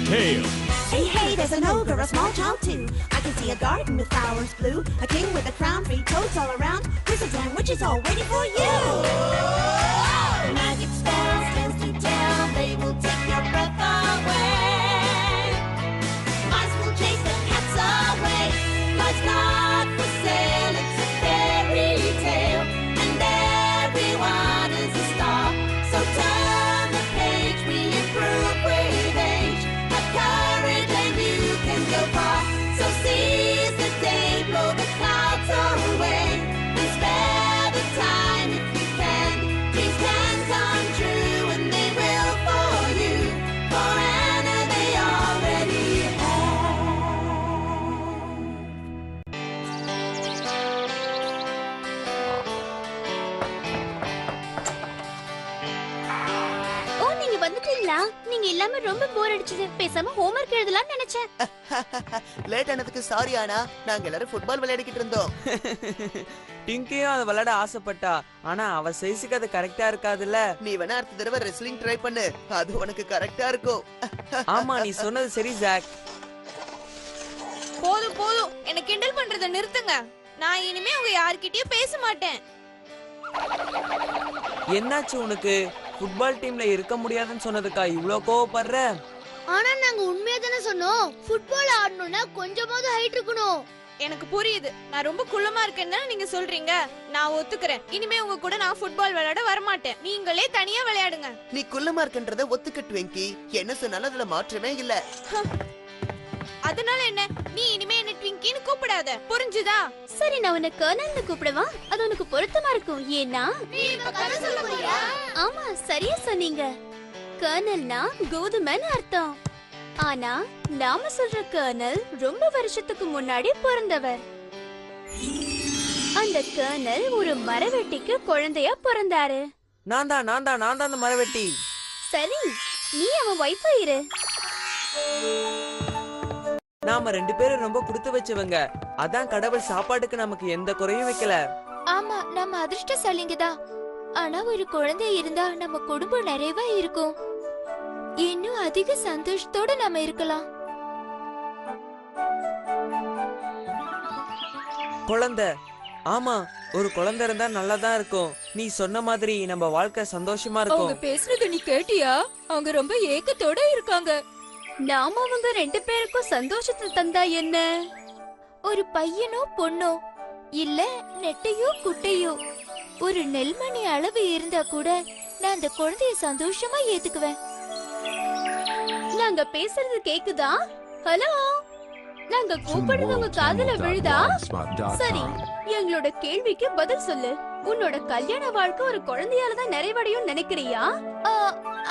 tail. Hey, hey, there's an ogre, a small child too. I can see a garden with flowers blue, a king with a crown, 3 toads all around, wizards and witches all waiting for you. Magic spells, tales to tell, they will take your breath away. Mice will chase the cats away. Life's not for sale, it's a fairy tale, and everyone is a star. So turn the page, we improve with age. Have courage and you can go far. So seize the day, blow the clouds away, and spare the time if you can. Dreams can come true, and they will for you. For Anna, they already ஓ, நீங்க வந்துட்டீங்களா? நீங்க இல்லாம ரொம்ப போர் அடிச்சது. பேசாம homework எழுதலாம்னு நினைச்சேன். Late ஆனதுக்கு sorry ஆனா, நாங்க எல்லாரும் ஃபுட்பால் விளையாடிக்கிட்டு இருந்தோம். டிங்கியும் அதை விளையாட ஆசைப்பட்டா, ஆனா அவ சைஸுக்கு அது கரெக்டா இருக்காதுல்ல. நீ வேணா அடுத்த தடவை ரெஸ்லிங் ட்ரை பண்ணு, அது உனக்கு கரெக்டா இருக்கும். ஆமா, நீ சொன்னது சரி ஜாக். போதும் போதும், என்ன கிண்டல் பண்றத நிறுத்துங்க. நான் இனிமே உங்க யார்கிட்டயும் பேச மாட்டேன். என்னாச்சு உனக்கு? ஃபுட்பால் டீம்ல இருக்க முடியாதுன்னு சொன்னதுக்கா இவ்ளோ கோவப்படுற? ஆனா நாங்க உண்மையா தானே சொன்னோம். ஃபுட்பால் ஆடணும்னா கொஞ்சமாவது ஹைட் இருக்கணும். எனக்கு புரியுது, நான் ரொம்ப குள்ளமா இருக்கேன்னு நீங்க சொல்றீங்க. நான் ஒத்துக்கிறேன். இனிமே உங்க கூட நான் ஃபுட்பால் விளையாட வரமாட்டேன். நீங்களே தனியா விளையாடுங்க. நீ குள்ளமா இருக்கன்றத ஒத்துக்கிட்டு வெங்கி, என்ன சொன்னாலும் அதுல மாற்றமே இல்ல. அதனால என்ன? நீ இனிமே என்ன ட்விங்கின்னு கூப்பிடாத, புரிஞ்சுதா? சரி, நான் உன்னை கர்னல்னு கூப்பிடுவா. அது உனக்கு பொருத்தமா இருக்கும். ஏன்னா ஆமா, சரியா சொன்னீங்க. கர்னல்னா கோதுமைன்னு அர்த்தம். ஆனா நாம சொல்ற கர்னல் ரொம்ப வருஷத்துக்கு முன்னாடி பிறந்தவர். அந்த கர்னல் ஒரு மரவெட்டிக்கு குழந்தையா பிறந்தாரு. நான் தான் அந்த மரவெட்டி. சரி, நீ அவன் வைஃபா இரு. நாம 2 பேரும் ரொம்ப கொடுத்து வச்சவங்க. அதான் கடவுள் சாப்பாட்டுக்கு நமக்கு எந்த குறையும் வைக்கல. ஆமா, நம்ம அதிர்ஷ்டசாலிங்கதான். ஆனா ஒரு குழந்தை இருந்தா நம்ம குடும்பம் நிறைவா இருக்கும். இன்னும் அதிக சந்தோஷத்தோட நம்ம இருக்கலாம். குழந்தை, ஆமா, ஒரு குழந்தை இருந்தா நல்லாதான் இருக்கும். நீ சொன்ன மாதிரி நம்ம வாழ்க்கை சந்தோஷமா இருக்கும். அவங்க பேசுறது நீ கேட்டியா? அவங்க ரொம்ப ஏக்கத்தோட இருக்காங்க. நாம அவங்க 2 பேருக்கும் சந்தோஷத்தை தந்தா என்ன? ஒரு பையனோ பொண்ணோ, இல்ல நெட்டையோ குட்டையோ, ஒரு நெல்மணி அளவு இருந்தா கூட நான் அந்த குழந்தைய சந்தோஷமா ஏத்துக்குவேன். நாங்க பேசுறது கேக்குதா? ஹலோ, நாங்க கூப்பிடுறது உங்க காதுல விழுதா? சரி, எங்களோட கேள்விக்கு பதில் சொல்லு. உன்னோட கல்யாண வாழ்க்கை ஒரு குழந்தையால தான் நிறைவடையும் நினைக்கிறியா?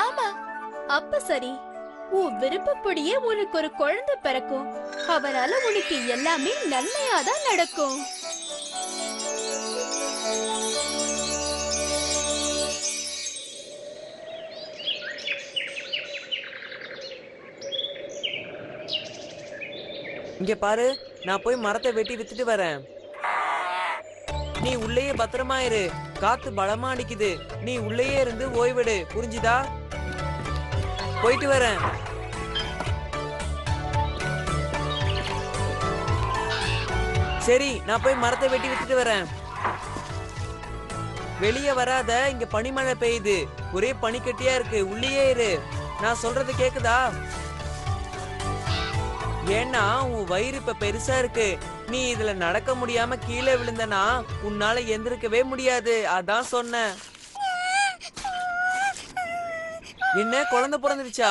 ஆமா. அப்ப சரி, உன் விருப்பப்படியே உனக்கு ஒரு குழந்தை பிறக்கும். அவனால உனக்கு எல்லாமே நன்மையாதான் நடக்கும். இங்க பாரு, நான் போய் மரத்தை வெட்டி வித்துட்டு வரேன். நீ உள்ளேயே பத்திரமா இரு. காத்து பலமா அடிக்குது. நீ உள்ளேயே இருந்து ஓய்விடு, புரிஞ்சுதா? போயிட்டு வரேன். சரி, நான் போய் மரத்தை வெட்டி வித்துட்டு வரேன். வெளியே வராத, இங்க பனிமழை பெய்யுது. ஒரே பனிக்கட்டியா இருக்கு. உள்ளேயே இரு. நான் சொல்றது கேக்குதா? ஏன்னா உன் வயிறு இப்ப பெருசா இருக்கு. நீ இதுல நடக்க முடியாம கீழே விழுந்தனா உன்னால எந்திருக்கவே முடியாது. அதான் சொன்னேன். என்ன, குழந்தை பிறந்துருச்சா?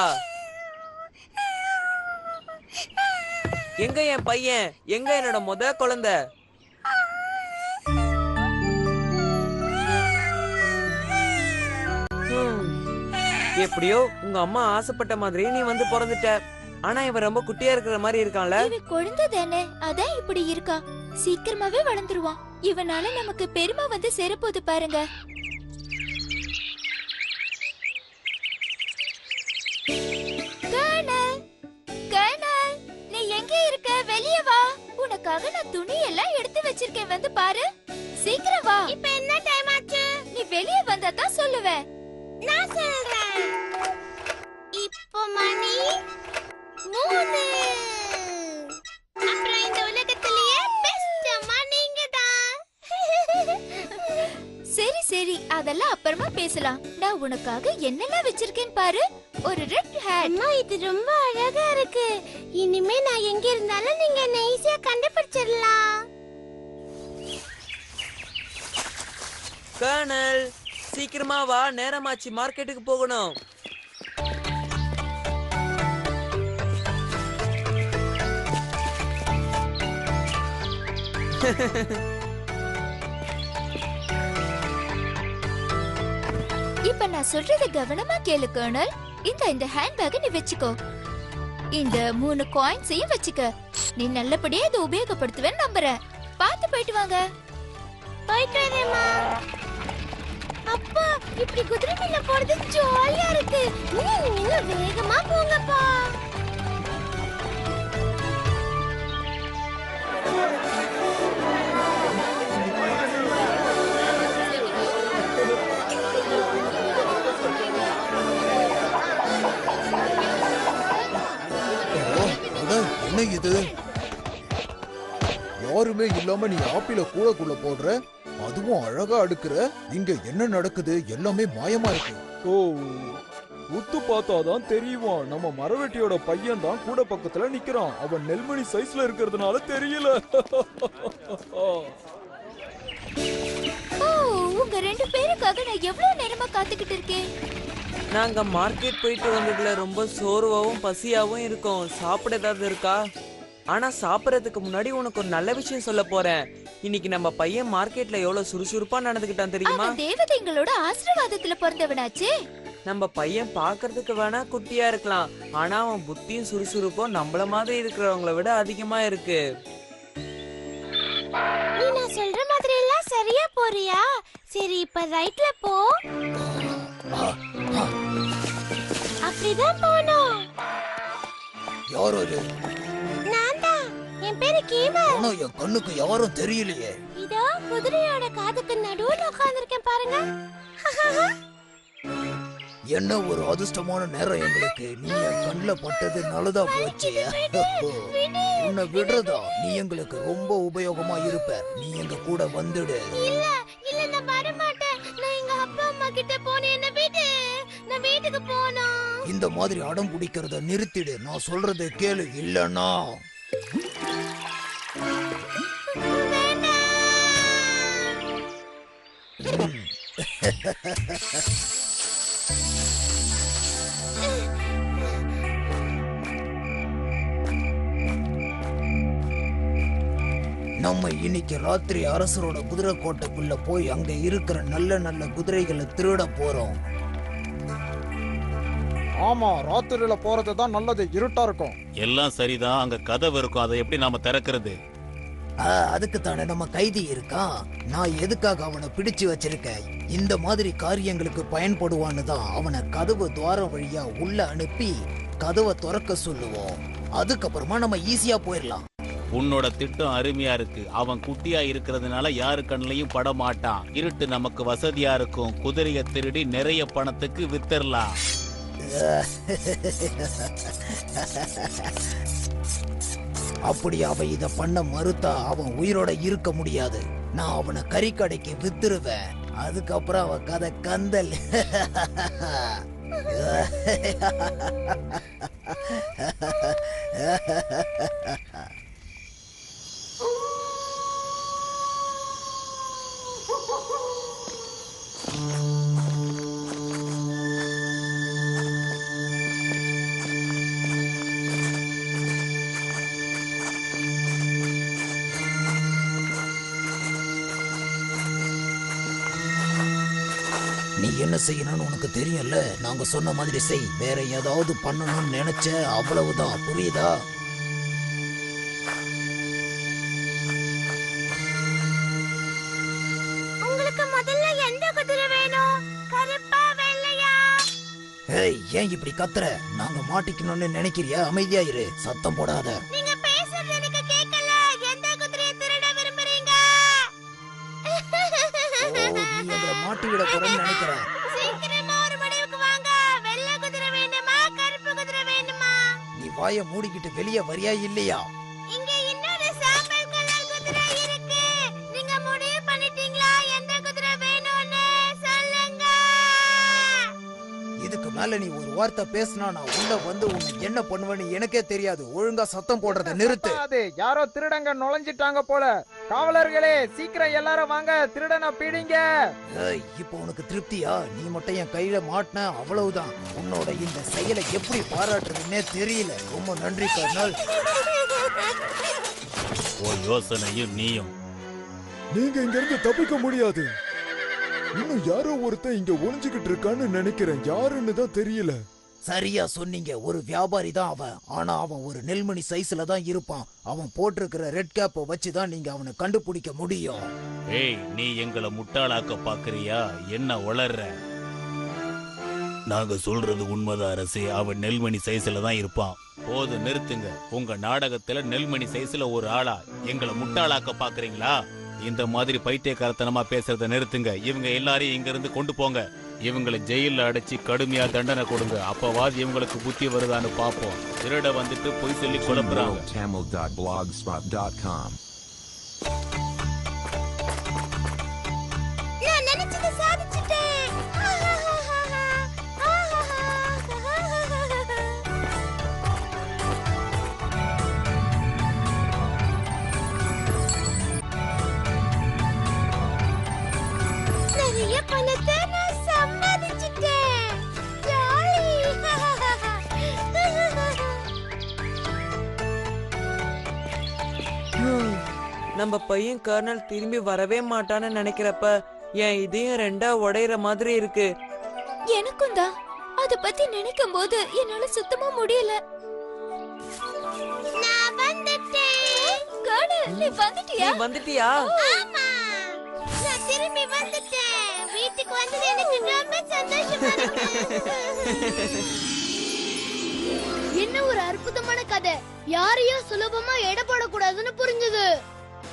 எங்க என் பையன்? எங்க என்னோட முத குழந்தை? எப்படியோ உங்க அம்மா ஆசைப்பட்ட மாதிரி நீ வந்து பிறந்துட்ட. ஆனா இவன் ரொம்ப குட்டியா இருக்கிற மாதிரி இருக்கான்ல. இவன் குழந்தை தானே, அதான் இப்படி இருக்கா. சீக்கிரமாவே வளர்ந்துருவான். இவனால நமக்கு பெருமை வந்து சேரப்போது பாருங்க. நீ எங்க இருக்க? வெளியே வா. உனக்காக நான் துணி எல்லாம் எடுத்து வச்சிருக்கேன், வந்து பாரு. சீக்கிரம் வா. இப்ப என்ன டைம் ஆச்சு? நீ வெளியே வந்தா தான் சொல்லுவேன். நான் சொல்றேன். இப்போ மணி பேசலாம். நான் உனக்காக என்னெல்லாம் வச்சிருக்கேன் பாரு. ஒரு ரெட் ஹேட். அம்மா இது ரொம்ப அழகா இருக்கு. இனிமே நான் எங்க இருந்தாலும் நீங்க என்ன ஈஸியா கண்டுபிடிச்சிடலாம். கர்னல், சீக்கிரமா வா, நேரமாச்சு, மார்க்கெட்டுக்கு போகணும். இப்ப நான் சொல்றத கவனமா கேளு கர்னல். இந்த ஹேண்ட்பேக் நீ வச்சுக்கோ. இந்த 3 காயின்ஸையும் வச்சுக்க. நீ நல்லபடியா இதை உபயோகப்படுத்துவேன்னு நம்புறேன். பார்த்து போயிட்டு வாங்க. போயிட்டு வரேம்மா. அப்பா இப்படி குதிரை மேல போறது ஜாலியா இருக்கு. இன்னும் வேகமா போங்கப்பா. என்ன இது? யாருமே இல்லாம நீ ஆப்பிள கூடக்குள்ள போடுற, அதுவும் அழகா அடுக்குற. இங்க என்ன நடக்குது? எல்லாமே மாயமா இருக்கு. ஓ, உத்து பார்த்தாதான் தெரியுமா, நம்ம மரவெட்டியோட பையன் தான் கூட பக்கத்துல நிக்கிறான். அவன் நெல்மணி சைஸ்ல இருக்கிறதுனால தெரியல. ஓ, உங்க 2 பேருக்காக நான் எவ்வளவு நேரமா காத்துக்கிட்டு இருக்கேன். நாங்க மார்க்கெட் போயிட்டு வந்ததுல ரொம்ப சோர்வாவும் பசியாவும் இருக்கோம். சாப்பிட ஏதாவது இருக்கா? ஆனா சாப்பிடறதுக்கு முன்னாடி உனக்கு ஒரு நல்ல விஷயம் சொல்ல போறேன். இன்னைக்கு நம்ம பையன் மார்க்கெட்ல எவ்வளவு சுறுசுறுப்பா நடந்துக்கிட்டான் தெரியுமா? அவன் தேவதைங்களோட ஆசீர்வாதத்துல பிறந்தவனாச்சே. நம்ம பையன் பாக்குறதுக்கு வேணா குட்டியா இருக்கலாம், ஆனா அவன் புத்தியும் சுறுசுறுப்பும் நம்மள மாதிரி இருக்கிறவங்கள விட அதிகமா இருக்கு. நீ நான் சொல்ற மாதிரி எல்லாம் சரியா போறியா? சரி, இப்ப ரைட்ல போ. அப்படிதான் போணும். யாரோ இது? நான் தான். என் பேரு கீமர். ஆனா என் கண்ணுக்கு யாரும் தெரியலையே. இதோ குதிரையோட காதுக்கு நடுவுல உட்கார்ந்திருக்கேன் பாருங்க. என்ன ஒரு அதிர்ஷ்டமான நேரம் எங்களுக்கு. நீ என் கண்ணுல பட்டது நல்லதா போச்சு. உன்னை விடுறதா? நீ எங்களுக்கு ரொம்ப உபயோகமா இருப்ப. நீ எங்க கூட வந்துடு. இல்ல இல்ல, நான் வர மாட்டேன். நான் எங்க அப்பா அம்மா கிட்ட போனேன். என்ன விடு, நான் வீட்டுக்கு போகணும். இந்த மாதிரி அடம் பிடிக்கிறத நிறுத்திடு. நான் சொல்றதை கேளு, இல்லன்னா நம்ம இன்னைக்கு ராத்திரி அரசரோட குதிரை கோட்டைக்குள்ள போய் அங்க இருக்கிற நல்ல நல்ல குதிரைகளை திருட போறோம். ஆமா, ராத்திரியில போறது தான் நல்லது. இருட்டா இருக்கும். எல்லாம் சரிதான். அங்க கதவு இருக்கும், அதை எப்படி நாம திறக்கிறது? அதுக்கு தானே நம்ம கைதி இருக்கான். நான் எதுக்காக அவனை பிடிச்சு வச்சிருக்கேன்? இந்த மாதிரி காரியங்களுக்கு பயன்படுவான்னு தான் அவனை கதவு துவாரம் வழியா உள்ள அனுப்பி கதவை திறக்க சொல்லுவோம். அதுக்கப்புறமா நம்ம ஈஸியா போயிடலாம். உன்னோட திட்டம் அருமையா இருக்கு. அவன் குட்டியா இருக்கிறதுனால யாரு கண்ணிலையும் பட மாட்டான். இருட்டு நமக்கு வசதியா இருக்கும். குதிரைய திருடி நிறைய பணத்துக்கு வித்தரலாம். அப்படி அவன் இத பண்ண மறுத்தா அவன் உயிரோட இருக்க முடியாது. நான் அவனை கறிக்கடைக்கு வித்துருவேன். அதுக்கப்புறம் அவன் கதை கந்தல். நீ என்ன செய்யணும்னு உனக்கு தெரியும்ல. நாங்க சொன்ன மாதிரி செய். வேற ஏதாவது பண்ணணும்னு நினைச்ச அவ்வளவுதான். புரியுதா? உங்களுக்கு முதல்ல எந்த குதிரை வேணும்? கருப்பா வெள்ளையா? ஏய், ஏன் இப்படி கத்துற? நாங்க மாட்டிக்கணும்னு நினைக்கிறியா? அமைதியா இரு, சத்தம் போடாத. நீங்க பேசுறது எனக்கு கேட்கல. எந்த குதிரையை திருட விரும்புறீங்க? நீ எங்களை மாட்டி விட போறேன்னு நினைக்கிறேன். சீக்கிரமா ஒரு முடிவுக்கு வாங்க. வெள்ளை குதிரை வேணுமா, கருப்பு குதிரை வேணுமா? நீ வாயை மூடிக்கிட்டு வெளியே வரியா இல்லையா? இங்க இன்னொரு சாம்பல் கலர் குதிரை இருக்கு. நீங்க முடிவு பண்ணிட்டீங்களா எந்த குதிரை வேணும்னு? சொல்லுங்க. மேல நீ ஒரு வார்த்தை பேசினா நான் உள்ள வந்து உன்னை என்ன பண்ணுவேன்னு எனக்கே தெரியாது. ஒழுங்கா சத்தம் போடுறத நிறுத்து. அது யாரோ திருடங்க நுழைஞ்சிட்டாங்க போல. காவலர்களே, சீக்கிரம் எல்லாரும் வாங்க, திருடனை பிடிங்க. இப்போ உனக்கு திருப்தியா? நீ மட்டும் என் கையில மாட்டின, அவ்வளவுதான். உன்னோட இந்த செயலை எப்படி பாராட்டுறதுன்னே தெரியல. ரொம்ப நன்றி கர்னல். ஓ யோசனையும் நீயும். நீங்க இங்க இருந்து தப்பிக்க முடியாது. இன்னும் யாரோ ஒருத்தன் இங்க ஒளிஞ்சுகிட்டு இருக்கான்னு நினைக்கிறேன். யாருன்னு தான் தெரியல. சரியா சொன்னீங்க. ஒரு வியாபாரி தான் அவன். ஆனா அவன் ஒரு நெல்மணி சைஸ்ல தான் இருப்பான். அவன் போட்டிருக்கிற ரெட் கேப்பை வச்சுதான் நீங்க அவனை கண்டுபிடிக்க முடியும். ஏய், நீ எங்களை முட்டாளாக்க பாக்குறியா? என்ன வளர்ற? நாங்க சொல்றது உண்மைதான் அரசே. அவன் நெல்மணி சைஸ்ல தான் இருப்பான். போது நிறுத்துங்க. உங்க நாடகத்துல நெல்மணி சைஸ்ல ஒரு ஆளா எங்களை முட்டாளாக்க பாக்குறீங்களா? இந்த மாதிரி பைத்தியக்காரத்தனமா பேசுறத நிறுத்துங்க. இவங்க எல்லாரையும் இங்க இருந்து கொண்டு போங்க. இவங்களை ஜெயில அடைச்சு கடுமையா தண்டனை கொடுங்க. அப்பவாது இவங்களுக்கு புத்தி வருதான்னு பாப்போம். திருட வந்துட்டு பொய் சொல்லி குழப்புறாங்க. நான் நினைச்சதை சாதிச்சிட்டேன். நிறைய பணத்தை நான் சம்பாதிச்சிட்டேன். ஜாலி. நம்ம பையன் கர்னல் திரும்பி வரவே மாட்டான்னு நினைக்கிறப்ப என் இதயம் ரெண்டா உடையிற மாதிரி இருக்கு. எனக்கும் தான். அத பத்தி நினைக்கும் போது என்னால சுத்தமா முடியல. நான் வந்துட்டேன். கர்னல், நீ நீ வந்துட்டியா? வந்துட்டியா? ஆமா, நான் திரும்பி வந்துட்டேன். வீட்டுக்கு வந்தது எனக்கு ரொம்ப சந்தோஷமா இருக்கு. என்ன ஒரு அற்புதமான கதை. யாரையும் சுலபமா எடை போடக்கூடாதுன்னு புரிஞ்சது.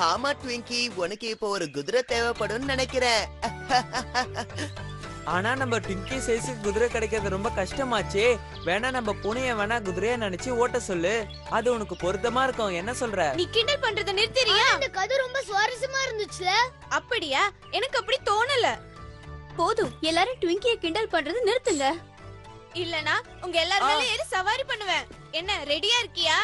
ஆமா ட்விங்கி, உனக்கு இப்போ ஒரு குதிரை தேவைப்படும் நினைக்கிறேன். ஆனா நம்ம டிங்கி சைஸுக்கு குதிரை கிடைக்கிறது ரொம்ப கஷ்டமாச்சே. வேணா நம்ம புனைய வேணா குதிரையா நினைச்சு ஓட்ட சொல்லு. அது உனக்கு பொருத்தமா இருக்கும். என்ன சொல்ற? நீ கிண்டல் பண்றத நிறுத்துறியா? இந்த கதை ரொம்ப சுவாரஸ்யமா இருந்துச்சுல. அப்படியா? எனக்கு அப்படி தோணல. போதும், எல்லாரும் ட்விங்கியை கிண்டல் பண்றது நிறுத்துங்க. இல்லனா உங்க எல்லார் மேலயும் ஏறி சவாரி பண்ணுவேன். என்ன ரெடியா இருக்கியா?